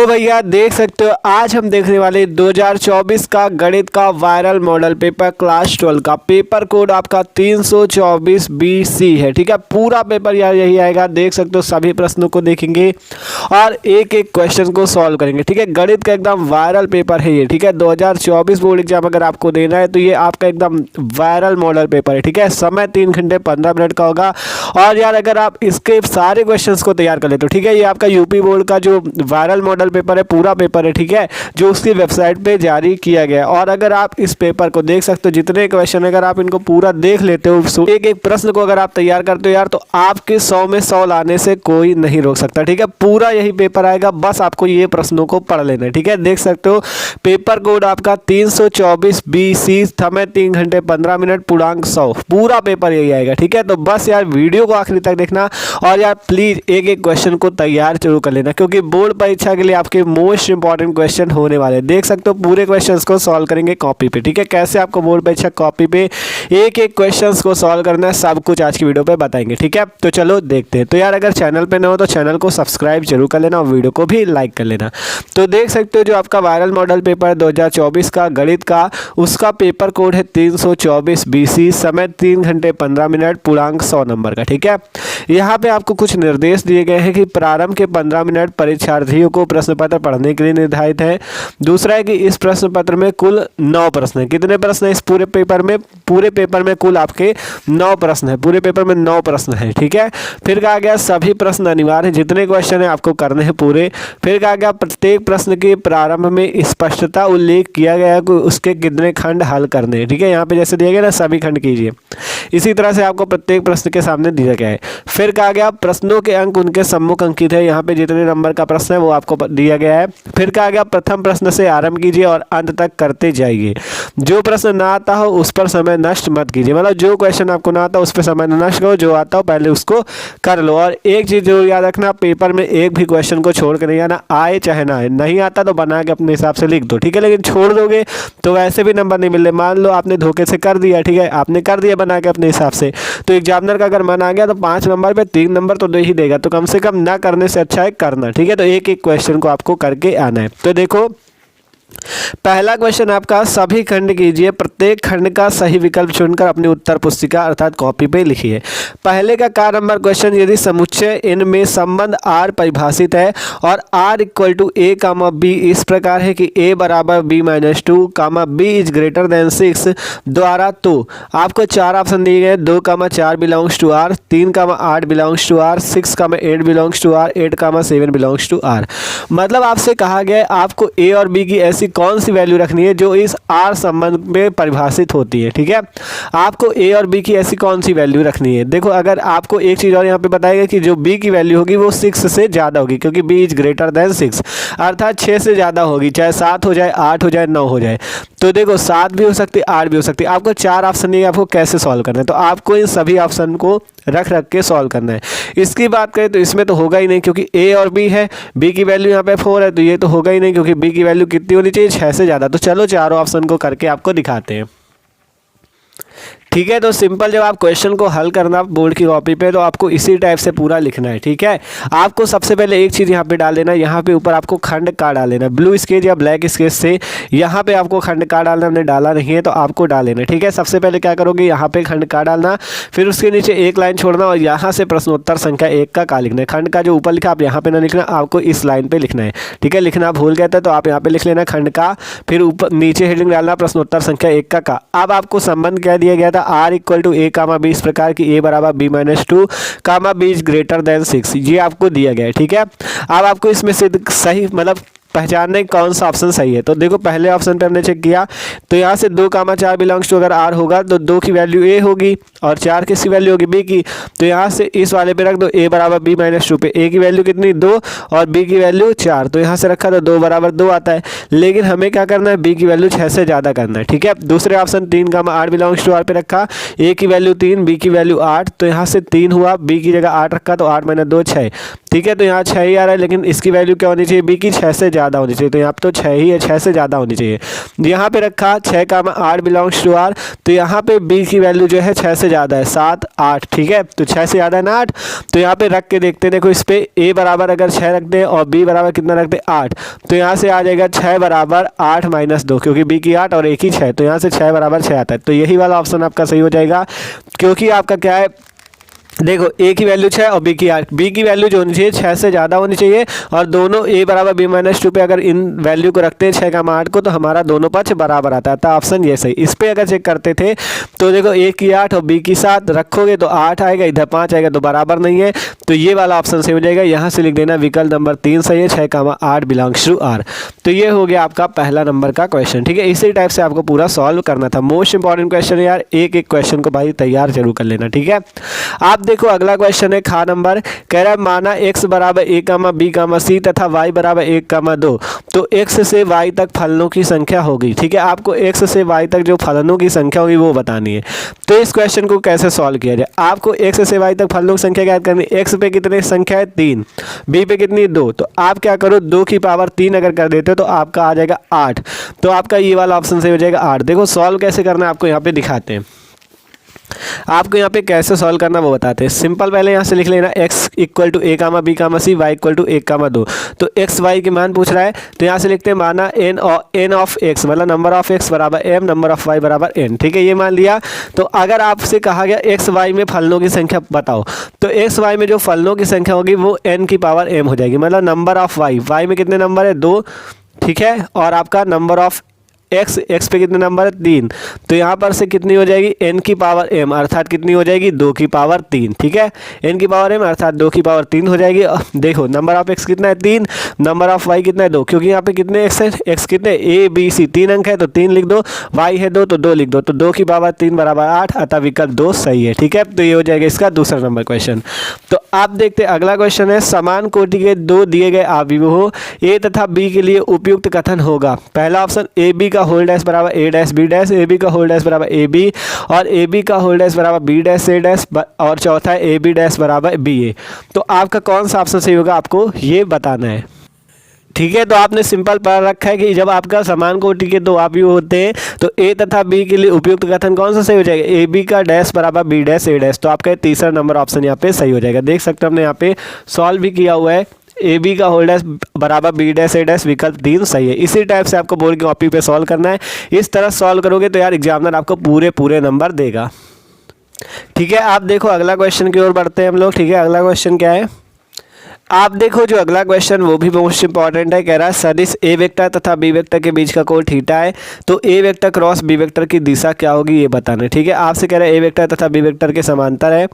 तो भैया देख सकते हो आज हम देखने वाले 2024 का गणित का वायरल मॉडल पेपर क्लास 12 का पेपर कोड आपका 324 BC है। ठीक है, पूरा पेपर यार यही आएगा। देख सकते हो सभी प्रश्नों को देखेंगे और एक एक क्वेश्चन को सॉल्व करेंगे। ठीक है, गणित का एकदम वायरल पेपर है ये। ठीक है, 2024 बोर्ड एग्जाम अगर आपको देना है तो ये आपका एकदम वायरल मॉडल पेपर है। ठीक है, समय 3 घंटे 15 मिनट का होगा। और यार अगर आप इसके सारे क्वेश्चन को तैयार कर ले तो ठीक है, ये आपका यूपी बोर्ड का जो वायरल मॉडल पेपर है पूरा पेपर है। ठीक है, जो उसकी वेबसाइट पे जारी किया गया है। और अगर आप इस पेपर को देख सकते हो, जितने क्वेश्चन अगर आप इनको पूरा देख लेते हो, एक एक प्रश्न को अगर आप तैयार करते हो यार तो आपके 100 में 100 लाने से कोई नहीं रोक सकता। ठीक है, पूरा यही पेपर आएगा, बस आपको ये प्रश्नों को पढ़ लेना है। ठीक है, देख सकते हो पेपर कोड आपका 324 BC, समय 3 घंटे 15 मिनट, पूर्णांक 100, पूरा पेपर यही आएगा। ठीक है, तो बस यार वीडियो को आखिरी तक देखना और यार प्लीज एक एक क्वेश्चन को तैयार जरूर कर लेना, क्योंकि बोर्ड परीक्षा के लिए आपके मोस्ट इंपॉर्टेंट क्वेश्चन होने वाले हैं। देख सकते हो पूरे क्वेश्चंस को सॉल्व करेंगे कॉपी पे। ठीक है, कैसे आपको बोर्ड परीक्षा कॉपी पे एक एक क्वेश्चंस को सॉल्व करना है, सब कुछ आज की वीडियो पे बताएंगे। ठीक है, तो चलो देखते हैं। तो यार अगर चैनल पे न हो तो चैनल को सब्सक्राइब जरूर कर लेना और वीडियो को भी लाइक कर लेना। तो देख सकते हो जो आपका वायरल मॉडल पेपर 2024 का गणित का, उसका पेपर कोड है 324 BC, समय 3 घंटे 15 मिनट, पूर्णांक 100 नंबर का। ठीक है, यहाँ पे आपको कुछ निर्देश दिए गए हैं कि प्रारंभ के 15 मिनट परीक्षार्थियों को प्रश्न पत्र पढ़ने के लिए निर्धारित है। दूसरा है कि इस प्रश्न पत्र में कुल 9 प्रश्न है। कितने प्रश्न है इस पूरे पेपर में? पूरे पेपर में कुल आपके 9 प्रश्न है। पूरे पेपर में 9 प्रश्न है। ठीक है, फिर कहा गया सभी प्रश्न अनिवार्य है, जितने क्वेश्चन है आपको करने हैं पूरे। फिर कहा गया प्रत्येक प्रश्न के प्रारंभ में स्पष्टता उल्लेख किया गया है कि उसके कितने खंड हल करने हैं। ठीक है, यहाँ पे जैसे दिया गया ना सभी खंड कीजिए, इसी तरह से आपको प्रत्येक प्रश्न के सामने दिया गया है। फिर कहा गया प्रश्नों के अंक उनके सम्मुख अंकित है, यहाँ पे जितने नंबर का प्रश्न है वो आपको दिया गया है। फिर कहा गया प्रथम प्रश्न से आरंभ कीजिए और अंत तक करते जाइए। जो प्रश्न ना आता हो उस पर समय नष्ट मत कीजिए, मतलब जो क्वेश्चन आपको ना आता उस पर समय नष्ट करो, जो आता हो पहले उसको कर लो। और एक चीज जरूर याद रखना, पेपर में एक भी क्वेश्चन को छोड़ के नहीं आना, आए चाहे ना आए। नहीं आता तो बना के अपने हिसाब से लिख दो। ठीक है, लेकिन छोड़ दोगे तो वैसे भी नंबर नहीं मिलने। मान लो आपने धोखे से कर दिया, ठीक है, आपने कर दिया बना के अपने हिसाब से, तो एग्जामिनर का अगर मन आ गया तो 5 नंबर पे 3 नंबर तो दे ही देगा। तो कम से कम ना करने से अच्छा है करना। ठीक है, तो एक एक क्वेश्चन को आपको करके आना है। तो देखो पहला क्वेश्चन आपका, सभी खंड कीजिए, प्रत्येक खंड का सही विकल्प चुनकर अपनी उत्तर पुस्तिका अर्थात कॉपी पे लिखिए। पहले का क नंबर क्वेश्चन, यदि समुच्चय इनमें संबंध R परिभाषित है और R equal to A comma B इस प्रकार है कि A बराबर B-2 comma B is greater than 6 द्वारा, तो आपको 4 ऑप्शन दिए गए, 2 comma 4 belongs to R, 3 comma 8 belongs to R, 6 comma 8 belongs to R, 8 comma 7 belongs to R। मतलब आपसे कहा गया आपको A और B की ऐसी कौन सी वैल्यू रखनी है जो इस R संबंध में परिभाषित होती है। ठीक है, आपको A और B की ऐसी कौन सी वैल्यू रखनी है। देखो अगर आपको एक चीज़ और यहाँ पे बताएगा कि जो B की वैल्यू होगी वो 6 से ज़्यादा होगी, क्योंकि B इज ग्रेटर देन 6, अर्थात 6 से ज़्यादा होगी, चाहे 7 हो जाए, 8 हो जाए, 9 हो जाए। तो देखो 7 भी हो सकती है, 8 भी हो सकती है। आपको 4 ऑप्शन नहीं है, आपको कैसे सॉल्व करना है, तो आपको इन सभी ऑप्शन को रख के सॉल्व करना है। इसकी बात करें तो इसमें तो होगा ही नहीं, क्योंकि A और B है, B की वैल्यू यहाँ पे 4 है, तो ये तो होगा ही नहीं, क्योंकि B की वैल्यू कितनी होनी चाहिए, 6 से ज़्यादा। तो चलो चारों ऑप्शन को करके आपको दिखाते हैं। ठीक है, तो सिंपल जब आप क्वेश्चन को हल करना बोर्ड की कॉपी पे, तो आपको इसी टाइप से पूरा लिखना है। ठीक है, आपको सबसे पहले एक चीज़ यहाँ पे डाल देना, यहाँ पे ऊपर आपको खंड का डाल देना, ब्लू स्केच या ब्लैक स्केच से यहाँ पे आपको खंड का डालना। हमने डाला नहीं है तो आपको डाल लेना। ठीक है, सबसे पहले क्या करोगे, यहाँ पे खंड का डालना, फिर उसके नीचे एक लाइन छोड़ना और यहाँ से प्रश्नोत्तर संख्या 1 का लिखना है। खंड का जो ऊपर लिखा आप यहाँ पे ना लिखना, आपको इस लाइन पे लिखना है। ठीक है, लिखना भूल गया था तो आप यहाँ पे लिख लेना खंड का, फिर ऊपर नीचे हेडिंग डालना प्रश्नोत्तर संख्या 1 का। अब आपको संबंध क्या दिया गया था, R equal to A comma B इस प्रकार की A बराबर B-2 comma B is greater than 6, ये आपको दिया गया है। ठीक है, अब आपको इसमें से सही मतलब पहचानने कौन सा ऑप्शन सही है। तो देखो पहले ऑप्शन पे हमने चेक किया, तो यहाँ से 2 कामा 4 बिलोंग्स टू अगर R होगा तो 2 की वैल्यू A होगी और 4 किसकी वैल्यू होगी, B की। तो यहाँ से इस वाले पे रख दो, A बराबर B-2 पे A की वैल्यू कितनी 2 और B की वैल्यू 4, तो यहाँ से रखा तो 2 बराबर 2 आता है। लेकिन हमें क्या करना है, B की वैल्यू 6 से ज़्यादा करना है। ठीक है, दूसरे option 3 comma 8 belongs to R पे रखा, A की वैल्यू 3, B की वैल्यू 8, तो यहाँ से 3 हुआ, B की जगह 8 रखा तो 8 - 2 6। ठीक है, तो यहाँ 6 ही आ रहा है, लेकिन इसकी वैल्यू क्या होनी चाहिए, B की 6 से ज़्यादा होनी चाहिए, तो यहाँ पे तो 6 ही है, 6 से ज़्यादा होनी चाहिए। यहाँ पे रखा 6,8 बिलोंग्स टू आर, तो यहाँ पे बी की वैल्यू जो है 6 से ज़्यादा है, 7 8, ठीक है, तो 6 से ज़्यादा है ना 8, तो यहाँ पे रख के देखते हैं। देखो इस पर ए बराबर अगर 6 रखते हैं और बी बराबर कितना रखते हैं 8, तो यहाँ से आ जाएगा 6 बराबर 8 माइनस 2, क्योंकि बी की 8 और ए की 6, तो यहाँ से 6 बराबर 6 आता है। तो यही वाला ऑप्शन आपका सही हो जाएगा, क्योंकि आपका क्या है, देखो ए की वैल्यू 6 और बी की 8, बी की वैल्यू जो होनी चाहिए 6 से ज़्यादा होनी चाहिए, और दोनों ए बराबर बी माइनस 2 पे अगर इन वैल्यू को रखते हैं 6,8 को, तो हमारा दोनों पक्ष बराबर आता है, तो ऑप्शन ये सही। इस पे अगर चेक करते थे तो देखो ए की 8 और बी की 7 रखोगे तो 8 आएगा, इधर 5 आएगा, तो बराबर नहीं है, तो ये वाला ऑप्शन सही हो जाएगा। यहाँ से लिख देना विकल्प नंबर 3 सही है, 6,8 बिलोंग्स टू आर। तो ये हो गया आपका पहला नंबर का क्वेश्चन, ठीक है। इसी टाइप से आपको पूरा सॉल्व करना था, मोस्ट इंपॉर्टेंट क्वेश्चन है यार, एक एक क्वेश्चन को भाई तैयार जरूर कर लेना, ठीक है। आप देखो अगला क्वेश्चन है खा नंबर, कह रहा है माना x बराबर a, b, c तथा y बराबर 1, 2, तो x से y तक फलनों की संख्या होगी, ठीक है। आपको x से y तक जो फलनों की संख्या होगी वो बतानी है। तो इस क्वेश्चन को कैसे सॉल्व किया जाए, आपको x से y तक फलनों की संख्या ज्ञात करनी है। x पे कितनी संख्या है 3, b पे कितनी 2, तो आप क्या करो 2 की पावर 3 अगर कर देते हो तो आपका आ जाएगा 8, तो आपका ये वाला ऑप्शन सही हो जाएगा 8। देखो सॉल्व कैसे करना है आपको यहाँ पे दिखाते हैं, आपको यहाँ पे कैसे सॉल्व करना वो बताते हैं। सिंपल पहले यहाँ से लिख लेना x equal to a, b, c, y equal to 1, 2, तो x y के मान पूछ रहा है, तो यहाँ से लिखते हैं माना n ऑफ x मतलब नंबर ऑफ x बराबर m, नंबर ऑफ y बराबर n, ठीक है, ये मान लिया। तो अगर आपसे कहा गया x y में फलनों की संख्या बताओ, तो x y में जो फलनों की संख्या होगी वो n की पावर m हो जाएगी, मतलब नंबर ऑफ y में कितने नंबर है 2, ठीक है, और आपका नंबर ऑफ x पे कितने नंबर है 3, तो यहाँ पर से कितनी हो जाएगी n की पावर m, अर्थात कितनी हो जाएगी 2 की पावर 3, ठीक है, n की पावर m अर्थात 2 की पावर 3 हो जाएगी। देखो नंबर ऑफ x कितना है 3, नंबर ऑफ y कितना है 2, क्योंकि यहाँ पे कितने x है, x कितने a b c 3 अंक है तो 3 लिख दो, y है 2 तो 2 लिख दो, तो 2 की पावर 3 बराबर 8, अतः विकल्प 2 सही है, ठीक है। तो ये हो जाएगा इसका दूसरा नंबर क्वेश्चन। तो आप देखते हैं अगला क्वेश्चन है, समान कोटि के 2 दिए गए अवयवों a तथा b के लिए उपयुक्त कथन होगा। पहला ऑप्शन ए बी का होल डैश बराबर A dash B dash, A B का होल डैश बराबर ए बी, और ए बी का होल डैश बराबर बी डैश ए डैश, और चौथा है ए बी डैश बराबर बी ए। तो आपका कौन सा ऑप्शन सही होगा आपको ये बताना है, ठीक है। तो आपने सिंपल पढ़ रखा है कि जब आपका समान कोटि के 2 अवयव होते हैं तो ए तथा बी के लिए उपयुक्त कथन कौन सा सही हो जाएगा, ए बी का डैश बराबर बी डैश ए डैश, तो आपका तीसरा नंबर ऑप्शन यहाँ पे सही हो जाएगा। देख सकते हो हमने यहाँ पे सॉल्व भी किया हुआ है, ए बी का होल डैश बराबर बी डैश ए डैश, विकल्प 3 सही है। इसी टाइप से आपको बोर्ड की कॉपी पे सॉल्व करना है, इस तरह सॉल्व करोगे तो यार एग्जामिनर आपको पूरे नंबर देगा, ठीक है। आप देखो अगला क्वेश्चन की ओर बढ़ते हैं हम लोग, ठीक है। अगला क्वेश्चन क्या है, आप देखो जो अगला क्वेश्चन वो भी मोस्ट इंपॉर्टेंट है, कह रहा है सदिश ए वेक्टर तथा बी वेक्टर के बीच का कोण थीटा है, तो ए वेक्टर क्रॉस बी वेक्टर की दिशा क्या होगी ये बताना है, ठीक है। आपसे कह रहा है ए वेक्टर तथा बी वेक्टर के समांतर है,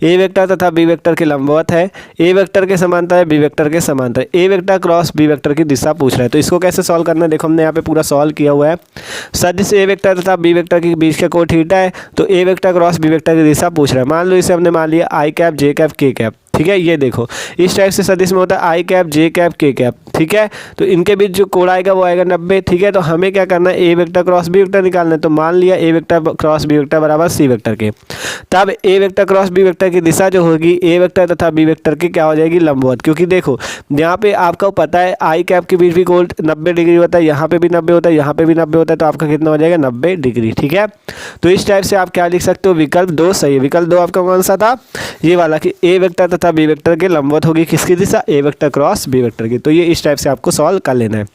ए वेक्टर तथा बी वेक्टर के लंबवत है, ए वेक्टर के समांतर है, बी वेक्टर के समांतर है, ए वेक्टर क्रॉस बी वेक्टर की दिशा पूछ रहा है। तो इसको कैसे सॉल्व करना है, देखो हमने यहाँ पे पूरा सॉल्व किया हुआ है। सदिश ए वेक्टर तथा बी वेक्टर के बीच का कोण थीटा है, तो ए वेक्टर क्रॉस बी वेक्टर की दिशा पूछ रहा है। मान लो इसे हमने मान लिया आई कैप जे कैप के कैप, ठीक है। ये देखो इस टाइप से सदिश में होता है आई कैप जे कैप के कैप, ठीक है। तो इनके बीच जो कोण आएगा वो आएगा 90, ठीक है। तो हमें क्या करना है, ए वेक्टर क्रॉस बी वेक्टर निकालना है। तो मान लिया ए वेक्टर क्रॉस बी वेक्टर बराबर सी वेक्टर के, तब ए वेक्टर क्रॉस बी वेक्टर की दिशा जो होगी ए वेक्टर तथा बी वेक्टर की क्या हो जाएगी, लंबवत। क्योंकि देखो यहाँ पे आपको पता है आई कैप के बीच भी कोण 90 डिग्री होता है, यहाँ पे भी 90 होता है, यहाँ पे भी 90 होता है, तो आपका कितना हो जाएगा 90 डिग्री, ठीक है। तो इस टाइप से आप क्या लिख सकते हो, विकल्प 2 सही है। विकल्प 2 आपका कौन सा था, ये वाला कि ए वेक्टर तथा बी वेक्टर के लंबवत होगी किसकी दिशा, ए वेक्टर क्रॉस बी वेक्टर की। तो ये इस टाइप से आपको सॉल्व कर लेना है।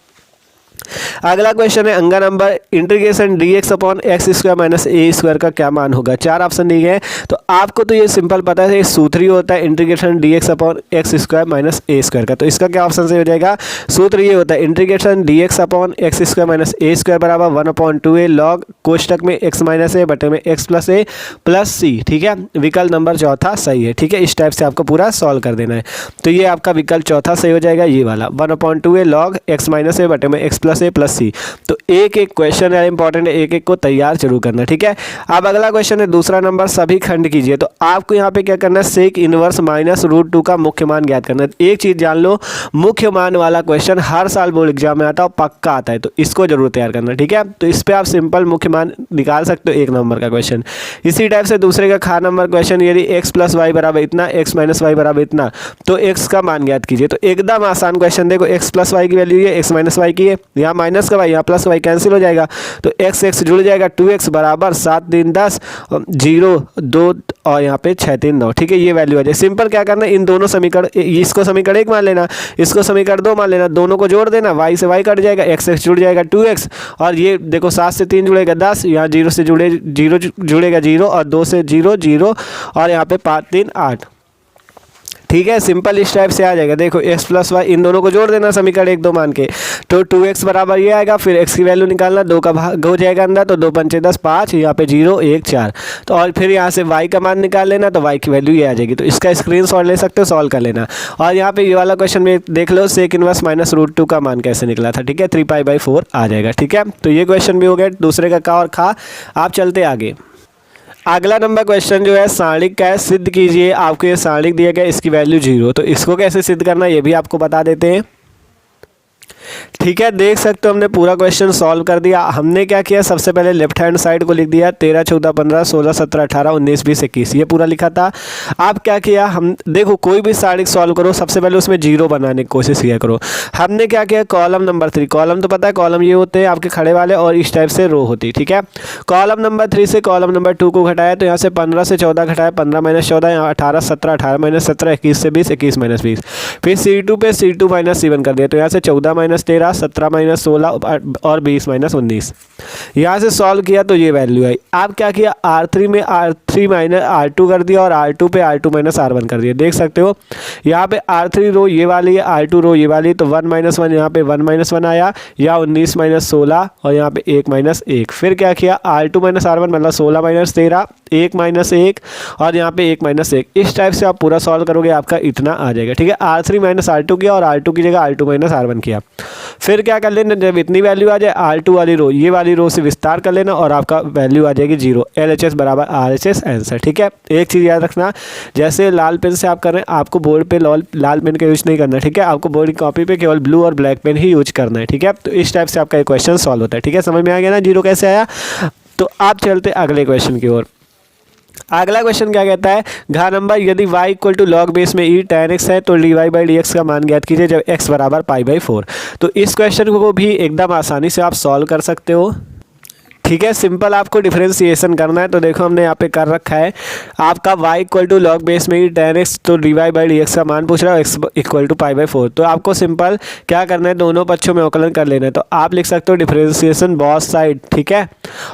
अगला क्वेश्चन है अंगा number, integration dx upon x square minus a square का क्या मान होगा। 4 ऑप्शन दिए गए, तो आपको तो ये सिंपल पता है, ये सूत्र ही होता है integration dx upon x square minus a square का। तो इसका क्या ऑप्शन से हो जाएगा, सूत्र ये होता है integration dx upon x square minus a square बराबर 1/2a लॉग कोष्टक में x माइनस ए बटे में x प्लस ए प्लस सी, ठीक है। विकल्प नंबर चौथा सही है, ठीक है। इस टाइप से आपको पूरा सॉल्व कर देना है। तो ये आपका विकल्प चौथा सही हो जाएगा, ये वाला 1/2a लॉग x माइनस ए बटे में x प्लस ए प्लस सी। तो एक एक क्वेश्चन है इंपॉर्टेंट है, एक एक को तैयार जरूर करना, ठीक है। अब अगला क्वेश्चन है दूसरा नंबर, सभी खंड कीजिए। तो आपको यहाँ पे क्या करना है, सेक इनवर्स माइनस रूट 2 का मुख्य मान ज्ञात करना है। एक चीज जान लो, मुख्य मान वाला क्वेश्चन हर साल बोर्ड एग्जाम में आता है, पक्का आता है, तो इसको जरूर तैयार करना, ठीक है। तो इस पे आप सिंपल मुख्य मान निकाल सकते हो, एक नंबर का क्वेश्चन। इसी टाइप से दूसरे का खा नंबर क्वेश्चन, यदि x प्लस वाई बराबर इतना, x माइनस वाई बराबर इतना, तो x का मान ज्ञात कीजिए। तो एकदम आसान क्वेश्चन, देखो x प्लस वाई की वैल्यू है, x माइनस वाई की है, यहाँ माइनस का वाई, यहाँ प्लस वाई कैंसिल हो जाएगा, तो x जुड़ जाएगा, 2x बराबर 7 3 10 0 2 और यहाँ पे 6 3 9, ठीक है। ये वैल्यू आ जाए। सिंपल क्या करना है, इन दोनों समीकरण, इसको समीकरण 1 मान लेना, इसको समीकरण 2 मान लेना, दोनों को जोड़ देना, y से y कट जाएगा, x जुड़ जाएगा 2x, और ये देखो 7 से 3 जुड़ेगा 10, यहाँ 0 से जीरो जुड़ेगा 0, और 2 से 0 0, और यहाँ पे 5 3 8, ठीक है। सिंपल इस टाइप से आ जाएगा। देखो x प्लस वाई, इन दोनों को जोड़ देना समीकरण 1 2 मान के, तो 2x बराबर ये आएगा, फिर x की वैल्यू निकालना, 2 का भाग हो जाएगा अंदर, तो 2 पंचे 10 5, यहाँ पे 0 1 4, तो और फिर यहाँ से y का मान निकाल लेना, तो y की वैल्यू ये आ जाएगी। तो इसका स्क्रीनशॉट ले सकते हो, सॉल्व कर लेना। और यहाँ पे ये वाला क्वेश्चन में देख लो, सेक इनवर्स माइनस रूट 2 का मान कैसे निकला था, ठीक है, 3π/4 आ जाएगा, ठीक है। तो ये क्वेश्चन भी हो गया दूसरे का का और खा। आप चलते आगे। अगला नंबर क्वेश्चन जो है सारणिक का है, सिद्ध कीजिए। आपको ये सारणिक दिया गया, इसकी वैल्यू 0, तो इसको कैसे सिद्ध करना है ये भी आपको बता देते हैं, ठीक है। देख सकते हो हमने पूरा क्वेश्चन सॉल्व कर दिया। हमने क्या किया, सबसे पहले लेफ्ट हैंड साइड को लिख दिया 13 14 15 16 17 18 19 20 21, ये पूरा लिखा था। अब क्या किया, हम देखो कोई भी सारणिक सॉल्व करो, सबसे पहले उसमें 0 बनाने की कोशिश किया करो। हमने क्या किया, कॉलम नंबर 3, कॉलम तो पता है कॉलम ये होते हैं आपके खड़े वाले, और इस टाइप से रो होती है, ठीक है। कॉलम नंबर 3 से कॉलम नंबर 2 को घटाया, तो यहाँ से 15 से 14 घटाया, 15 माइनस 14, यहाँ 18 17 18 माइनस 17, 21 से 20, 21 माइनस 20, फिर C2 पे C2 माइनस C1 कर दिया, तो यहाँ से 14 माइनस 13, 17 माइनस 16 और 20 माइनस 19, यहाँ से सॉल्व किया तो ये वैल्यू आई। आप क्या किया, R3 में R3 माइनस R2 कर दिया, और R2 पे R2 माइनस R1 कर दिया। देख सकते हो यहाँ पे R3 रो ये वाली है, R2 रो ये वाली, तो 1 माइनस 1 यहाँ पे 1 माइनस 1 आया, या 19 माइनस 16, और यहाँ पे 1 माइनस 1। फिर क्या किया, R2 माइनस R1 मतलब 16 माइनस 13, 1 माइनस 1, और यहाँ पे 1 माइनस 1। इस टाइप से आप पूरा सॉल्व करोगे, आपका इतना आ जाएगा, ठीक है। R3 माइनस R2 किया, और R2 की जगह R2 माइनस R1 किया। फिर क्या कर लेना, जब इतनी वैल्यू आ जाए, R2 वाली रो ये वाली रो से विस्तार कर लेना, और आपका वैल्यू आ जाएगी 0। LHS बराबर RHS आंसर, ठीक है। एक चीज़ याद रखना, जैसे लाल पेन से आप कर रहे हैं, आपको बोर्ड पे लाल पेन का यूज नहीं करना, ठीक है। आपको बोर्ड की कॉपी पे केवल ब्लू और ब्लैक पेन ही यूज करना है, ठीक है। तो इस टाइप से आपका एक क्वेश्चन सॉल्व होता है, ठीक है। समझ में आ गया ना 0 कैसे आया। तो आप चलते अगले क्वेश्चन की ओर। अगला क्वेश्चन क्या कहता है, घा नंबर, यदि y equal to log base में e tan x है, तो dy/dx का मान ज्ञात कीजिए जब x बराबर π/4। तो इस क्वेश्चन को भी एकदम आसानी से आप सॉल्व कर सकते हो, ठीक है। सिंपल आपको डिफरेंशिएशन करना है। तो देखो हमने यहाँ पे कर रखा है, आपका y equal to log base में ही tan x, तो dy/dx का मान पूछ रहा है, x इक्वल टू π/4। तो आपको सिंपल क्या करना है, दोनों पक्षों में अवकलन कर लेना है। तो आप लिख सकते हो डिफरेंशिएशन बोथ साइड, ठीक है।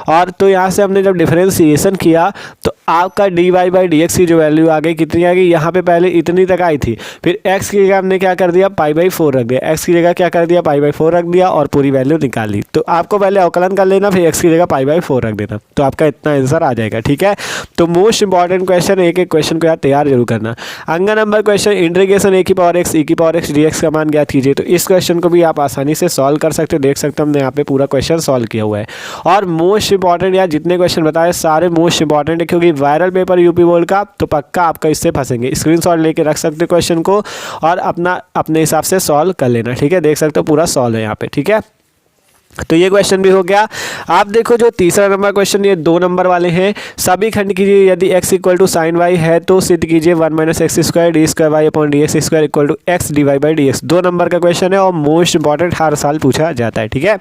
और तो यहाँ से हमने जब डिफरेंशिएशन किया, तो आपका dy/dx की जो वैल्यू आ गई, कितनी आ गई, यहाँ पे पहले इतनी तक आई थी, फिर x की जगह हमने क्या कर दिया, π/4 रख दिया, x की जगह क्या कर दिया, π/4 रख दिया, और पूरी वैल्यू निकाल ली। तो आपको पहले अवकलन कर लेना, फिर x की जगह π/4 रख देना, तो आपका इतना आंसर आ जाएगा, ठीक है। तो मोस्ट इंपॉर्टेंट क्वेश्चन, एक एक क्वेश्चन को यार तैयार जरूर करना। अंगा नंबर क्वेश्चन, इंटीग्रेशन a की पावर x e की पावर x dx का मान ज्ञात कीजिए। तो इस क्वेश्चन को भी आप आसानी से सॉल्व कर सकते हो। देख सकते हो हमने यहाँ पे पूरा क्वेश्चन सॉल्व किया हुआ है। और मोस्ट इंपॉर्टेंट यार, जितने क्वेश्चन बताए सारे मोस्ट इंपॉर्टेंट है, क्योंकि वायरल पेपर यूपी बोर्ड का, तो पक्का आपका इससे फंसेंगे। स्क्रीनशॉट लेके रख सकते हो क्वेश्चन को, और अपने हिसाब से सॉल्व कर लेना, ठीक है। देख सकते हो पूरा सॉल्व है यहाँ पे, ठीक है। तो ये क्वेश्चन भी हो गया। आप देखो जो तीसरा नंबर क्वेश्चन, ये 2 नंबर वाले हैं। सभी खंड कीजिए, यदि x equal to sine y है, तो सिद्ध कीजिए 1 minus x square d square y upon d x square equal to x dy/dx। 2 number का क्वेश्चन है, और मोस्ट इंपॉर्टेंट, हर साल पूछा जाता है, ठीक है।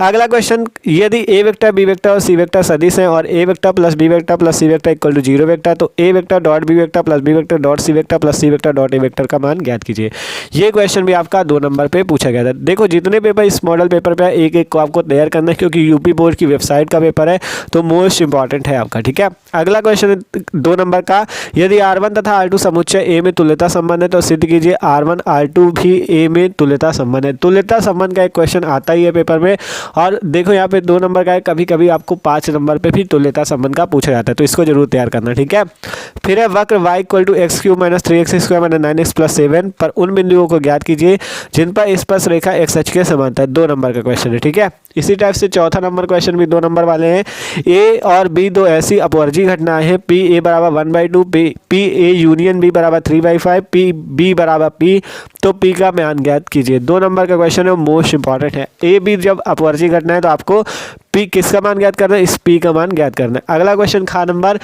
अगला क्वेश्चन, यदि a वेक्टर b वेक्टर और c वेक्टर सदिश हैं, और a vector plus b vector plus c vector equal to 0 vector, तो a vector dot b vector plus b vector dot c vector plus c vector dot a vector का मान ज्ञात कीजिए। ये क्वेश्चन भी आपका 2 नंबर पे पूछा गया था। देखो जितने पेपर इस मॉडल पेपर पे एक एक को आपको तैयार करना है, क्योंकि यूपी बोर्ड की वेबसाइट का पेपर है, तो मोस्ट इंपॉर्टेंट है आपका, ठीक है। अगला क्वेश्चन है 2 नंबर का, यदि R1 तथा R2 समुच्चय A में तुल्यता संबंध है, तो सिद्ध कीजिए R1 R2 भी A में तुल्यता संबंध है। तुल्यता संबंध का एक क्वेश्चन आता ही है पेपर में। और देखो यहाँ पे 2 नंबर का है, कभी कभी आपको 5 नंबर पे भी तुल्यता संबंध का पूछा जाता है, तो इसको जरूर तैयार करना, ठीक है। फिर है वक्र y equal to x cube minus 3x square minus 9x plus 7 पर उन बिंदुओं को ज्ञात कीजिए जिन पर स्पर्श रेखा x अक्ष के समांतर। 2 नंबर का क्वेश्चन है, ठीक है। इसी टाइप से चौथा नंबर क्वेश्चन भी 2 नंबर वाले हैं। ए और बी दो ऐसी अपवर्जी घटनाएं हैं, पी ए बराबर 1/2, पी ए यूनियन बी बराबर 3/5, पी बी बराबर पी, तो पी का मान ज्ञात कीजिए। 2 नंबर का क्वेश्चन है, मोस्ट इंपॉर्टेंट है। ए बी जब अपवर्जी घटना है तो आपको पी किसका मान ज्ञात करना है, इस पी का मान ज्ञात करना है। अगला क्वेश्चन खा नंबर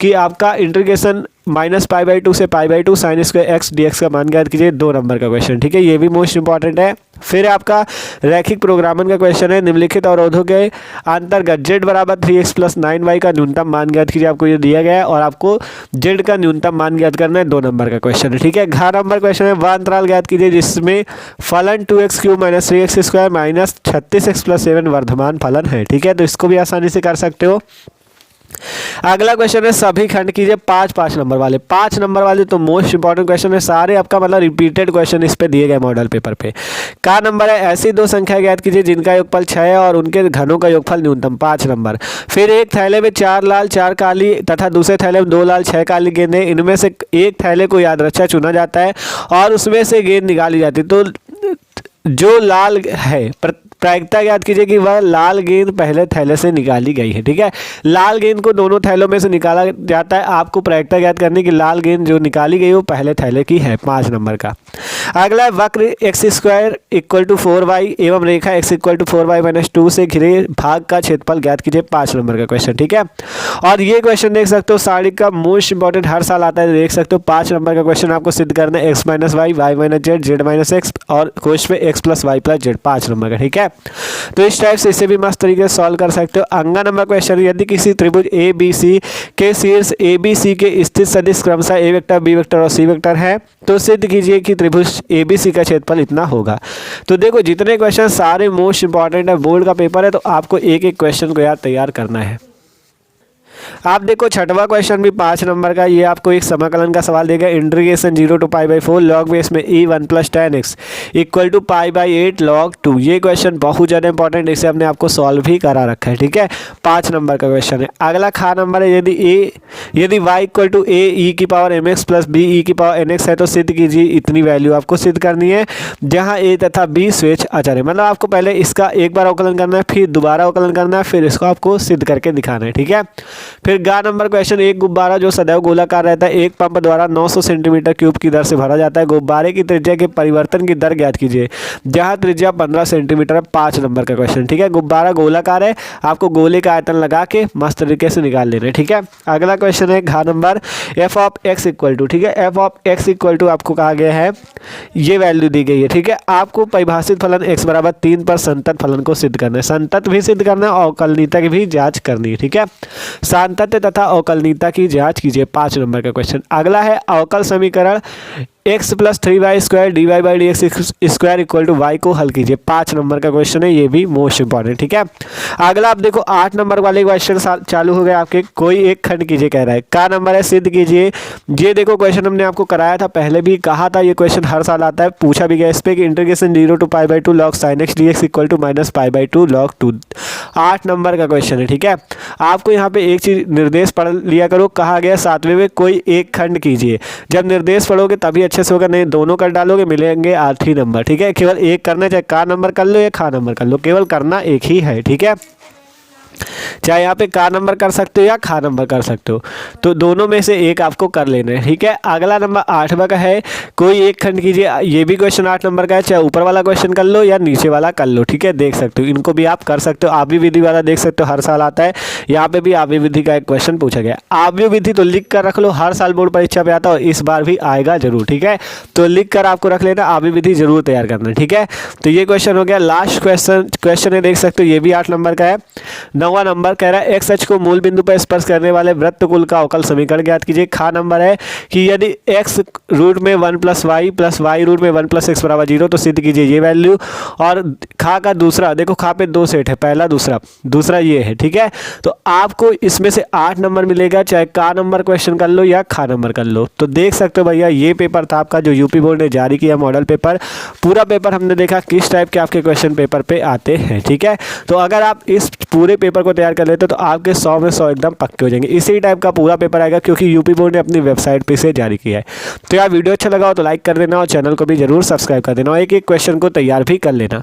कि आपका इंटीग्रेशन -π/2 से π/2 sin स्क्वायर एक्स dx का मान ज्ञात कीजिए। 2 नंबर का क्वेश्चन, ठीक है, ये भी मोस्ट इंपॉर्टेंट है। फिर आपका रैखिक प्रोग्रामन का क्वेश्चन है, निम्नलिखित अवरोधों के अंतर्गत z बराबर 3x + 9y का न्यूनतम मान ज्ञात कीजिए। आपको ये दिया गया है और आपको z का न्यूनतम मान ज्ञात करना है। 2 नंबर का क्वेश्चन है, ठीक है। घ नंबर क्वेश्चन है, वह अंतराल ज्ञात कीजिए जिसमें फलन 2x³ - 3x² - 36x + 7 वर्धमान फलन है, ठीक है। तो इसको भी आसानी से कर सकते हो। अगला क्वेश्चन है, सभी खंड कीजिए 5 नंबर वाले। 5 नंबर वाले तो मोस्ट इंपॉर्टेंट क्वेश्चन है, सारे आपका मतलब रिपीटेड क्वेश्चन इस पे दिए गए मॉडल पेपर पे। का नंबर है, ऐसी 2 संख्या ज्ञात कीजिए जिनका योगफल 6 है और उनके घनों का योगफल न्यूनतम 5 नंबर। फिर एक थैले में 4 लाल 4 काली तथा दूसरे थैले में 2 लाल 6 काली गेंदें, इनमें से एक थैले को यादृच्छा चुना जाता है और उसमें से गेंद निकाली जाती है। तो जो लाल है प्रायिकता याद कीजिए कि वह लाल गेंद पहले थैले से निकाली गई है, ठीक है। लाल गेंद को दोनों थैलों में से निकाला जाता है। आपको प्रायिकता याद करनी कि लाल गेंद जो निकाली गई वो पहले थैले की है, 5 नंबर का। अगला है, वक्र x² = 4y एवं रेखा x = 4y - 2 से घिरे भाग का क्षेत्रफल ज्ञात कीजिए। 5 नंबर का क्वेश्चन, ठीक है। और ये क्वेश्चन देख सकते हो, साड़ी का मोस्ट इंपॉर्टेंट, हर साल आता है, देख सकते हो। 5 नंबर का क्वेश्चन आपको सिद्ध करना है, x - y, y - z, z - x और कोष्ठ में x + y + z, 5 नंबर का, ठीक है। तो इस टाइप से इसे भी मस्त तरीके से सॉल्व कर सकते हो। अंगा नंबर क्वेश्चन, यदि किसी त्रिभुज ए बी सी के शीर्ष ए बी सी के स्थित सदिश क्रमशः ए वेक्टर बी वेक्टर और सी वेक्टर है तो सिद्ध कीजिए कि त्रिभुज ए बी सी का क्षेत्रफल इतना होगा। तो देखो जितने क्वेश्चन सारे मोस्ट इंपॉर्टेंट है, बोर्ड का पेपर है, तो आपको एक एक क्वेश्चन को याद तैयार करना है। आप देखो छठवां क्वेश्चन भी 5 नंबर का, ये आपको एक समाकलन का सवाल देगा, इंटीग्रेशन 0 to π/4 log बेस में e1 + tan x = π/8 log 2। ये क्वेश्चन बहुत ज़्यादा इंपॉर्टेंट, इसे हमने आपको सॉल्व भी करा रखा है, ठीक है। 5 नंबर का क्वेश्चन है। अगला खा नंबर है, यदि y = a e⁻mx + b e⁻nx है तो सिद्ध कीजिए। इतनी वैल्यू आपको सिद्ध करनी है जहाँ a तथा b स्वेच्छ अचर है। मतलब आपको पहले इसका एक बार अवकलन करना है, फिर दोबारा अवकलन करना है, फिर इसको आपको सिद्ध करके दिखाना है, ठीक है। फिर गा नंबर क्वेश्चन, एक गुब्बारा जो सदैव गोलाकार रहता है एक पंप द्वारा 900 सेंटीमीटर क्यूब की दर से भरा जाता है। गुब्बारे की त्रिज्या के परिवर्तन की दर ज्ञात कीजिए जहां त्रिज्या 15 सेंटीमीटर है। 5 नंबर का क्वेश्चन, ठीक है। गुब्बारा गोलाकार है, आपको गोले का आयतन लगा के मस्त तरीके से निकाल लेना है, ठीक है। अगला क्वेश्चन है घा नंबर, f(x) = ठीक है, f(x) = आपको कहा गया है, ये वैल्यू दी गई है, ठीक है। आपको परिभाषित फलन x = 3 पर संतत फलन को सिद्ध करना है। संतत भी सिद्ध करना है और अवकलनीयता की भी जांच करनी है, ठीक है। सांतत्य तथा अवकलनीयता की जांच कीजिए। 5 नंबर का क्वेश्चन। अगला है अवकल समीकरण x + 3y² dy/dx² = y को हल कीजिए। 5 नंबर का क्वेश्चन है, ये भी मोस्ट इंपॉर्टेंट, ठीक है। अगला आप देखो 8 नंबर वाले क्वेश्चन चालू हो गए आपके, कोई एक खंड कीजिए कह रहा है। का नंबर है, सिद्ध कीजिए। ये देखो क्वेश्चन हमने आपको कराया था, पहले भी कहा था, ये क्वेश्चन हर साल आता है, पूछा भी गया इस पे कि integration 0 to π/2 log sin x dx = -π/2 log 2। 8 number का क्वेश्चन है, ठीक है। आपको यहाँ पे एक चीज निर्देश पढ़ लिया करो, कहा गया 7वें में कोई एक खंड कीजिए। जब निर्देश पढ़ोगे तभी अच्छे से होगा, नहीं दोनों कर डालोगे मिलेंगे 8 नंबर, ठीक है। केवल एक करना, चाहे का नंबर कर लो या खा नंबर कर लो, केवल करना एक ही है, ठीक है। चाहे यहाँ पे का नंबर कर सकते हो या खा नंबर कर सकते हो, तो दोनों में से एक आपको कर लेना है, ठीक है। अगला नंबर 8वां का है, कोई एक खंड कीजिए। ये भी क्वेश्चन 8 नंबर का है, चाहे ऊपर वाला क्वेश्चन कर लो या नीचे वाला कर लो, ठीक है। देख सकते हो, इनको भी आप कर सकते हो। आव्यूह विधि वाला देख सकते हो, हर साल आता है, यहाँ पे भी आव्यूह विधि का एक क्वेश्चन पूछा गया। आव्यूह विधि तो लिख कर रख लो, हर साल बोर्ड परीक्षा पे आता है और इस बार भी आएगा जरूर, ठीक है। तो लिख कर आपको रख लेना, आव्यूह विधि जरूर तैयार करना, ठीक है। तो ये क्वेश्चन हो गया। लास्ट क्वेश्चन है, देख सकते हो, ये भी 8 नंबर का है। 9वां नंबर कह रहा है, एक्स अक्ष को मूल बिंदु पर स्पर्श करने वाले वृत्तकुल का अवकल समीकरण ज्ञात कीजिए। खा नंबर है कि यदि x रूट में 1 + y + y रूट में 1 + x = 0 तो सिद्ध कीजिए ये वैल्यू। और खा का दूसरा, देखो खा पे 2 सेट है, पहला दूसरा ये है, ठीक है। तो आपको इसमें से 8 नंबर मिलेगा, चाहे का नंबर क्वेश्चन कर लो या खा नंबर कर लो। तो देख सकते हो भैया, ये पेपर था आपका जो यूपी बोर्ड ने जारी किया, मॉडल पेपर। पूरा पेपर हमने देखा किस टाइप के आपके क्वेश्चन पेपर पे आते हैं, ठीक है। तो अगर आप इस पूरे पेपर को तैयार कर लेते हो तो आपके 100 में 100 एकदम पक्के हो जाएंगे। इसी टाइप का पूरा पेपर आएगा क्योंकि यूपी बोर्ड ने अपनी वेबसाइट पे से जारी किया है। तो यार वीडियो अच्छा लगा हो तो लाइक कर देना और चैनल को भी जरूर सब्सक्राइब कर देना और एक एक क्वेश्चन को तैयार भी कर लेना।